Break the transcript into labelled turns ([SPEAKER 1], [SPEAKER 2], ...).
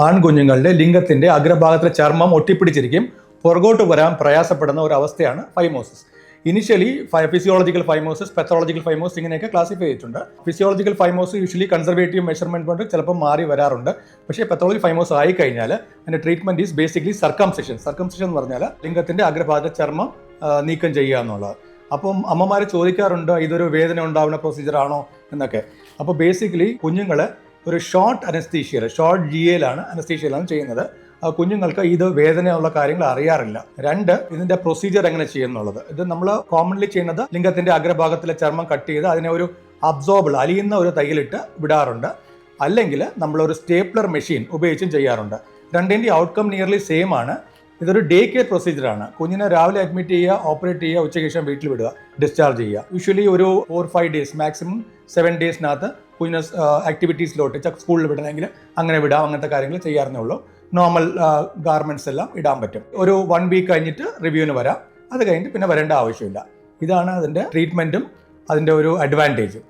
[SPEAKER 1] ആൺകുഞ്ഞുങ്ങളുടെ ലിംഗത്തിന്റെ അഗ്രഭാഗത്തിലെ ചർമ്മം ഒട്ടിപ്പിടിച്ചിരിക്കും, പുറകോട്ട് വരാൻ പ്രയാസപ്പെടുന്ന ഒരു അവസ്ഥയാണ് phimosis. Initially physiological phimosis, pathological phimosis ഇങ്ങനെയൊക്കെ ക്ലാസിഫൈ ചെയ്തിട്ടുണ്ട്. ഫിസിയോളജിക്കൽ ഫൈമോസ് യൂഷ്വലി കൺസർവേറ്റീവ് മെഷർമെന്റ് കൊണ്ട് ചിലപ്പോൾ മാറി വരാറുണ്ട്. പക്ഷേ പെത്തോളജി ഫൈമോസ് ആയി കഴിഞ്ഞാൽ അതിന്റെ treatment is basically circumcision. Circumcision എന്ന് പറഞ്ഞാൽ ലിംഗത്തിന്റെ അഗ്രഭാഗത്തെ ചർമ്മം നീക്കം ചെയ്യുക എന്നുള്ളത്. അപ്പം അമ്മമാർ ചോദിക്കാറുണ്ട്, ഇതൊരു വേദന ഉണ്ടാവുന്ന പ്രൊസീജിയർ ആണോ എന്നൊക്കെ. അപ്പോൾ ബേസിക്കലി കുഞ്ഞുങ്ങളെ ഒരു ഷോർട്ട് അനസ്തീഷ്യയിൽ, ഷോർട്ട് GAയിലാണ് അനസ്തീഷ്യയിലാണ് ചെയ്യുന്നത്. കുഞ്ഞുങ്ങൾക്ക് ഇത് വേദനയുള്ള കാര്യങ്ങൾ അറിയാറില്ല. രണ്ട്, ഇതിന്റെ പ്രൊസീജിയർ എങ്ങനെ ചെയ്യുന്നുള്ളത്. ഇത് നമ്മൾ കോമൺലി ചെയ്യുന്നത് ലിംഗത്തിന്റെ അഗ്രഭാഗത്തിലെ ചർമ്മം കട്ട് ചെയ്ത് അതിനെ ഒരു അബ്സോർബിൾ, അലിയുന്ന ഒരു തൈയിലിട്ട് വിടാറുണ്ട്. അല്ലെങ്കിൽ നമ്മളൊരു സ്റ്റേപ്ലർ മെഷീൻ ഉപയോഗിച്ചും ചെയ്യാറുണ്ട്. രണ്ടിൻ്റെ ഔട്ട്കം നിയർലി സെയിം ആണ്. ഇതൊരു ഡേ കെയർ പ്രൊസീജിയറാണ്. കുഞ്ഞിനെ രാവിലെ അഡ്മിറ്റ് ചെയ്യുക, ഓപ്പറേറ്റ് ചെയ്യുക, ഉച്ചയ്ക്ക് ശേഷം വീട്ടിൽ വിടുക, ഡിസ്ചാർജ് ചെയ്യുക. യൂഷ്വലി ഒരു 4-5 ഡേയ്സ്, മാക്സിമം 7 ഡേയ്സിനകത്ത് കുഞ്ഞിനെ ആക്ടിവിറ്റീസിലോട്ട് സ്കൂളിൽ വിടണമെങ്കിൽ അങ്ങനെ വിടാം. അങ്ങനത്തെ കാര്യങ്ങൾ ചെയ്യാറുന്നേ ഉള്ളൂ. നോർമൽ ഗാർമെന്റ്സ് എല്ലാം ഇടാൻ പറ്റും. ഒരു 1 വീക്ക് കഴിഞ്ഞിട്ട് റിവ്യൂവിന് വരാം. അത് കഴിഞ്ഞിട്ട് പിന്നെ വരേണ്ട ആവശ്യമില്ല. ഇതാണ് അതിൻ്റെ ട്രീറ്റ്മെൻറ്റും അതിൻ്റെ ഒരു അഡ്വാൻറ്റേജും.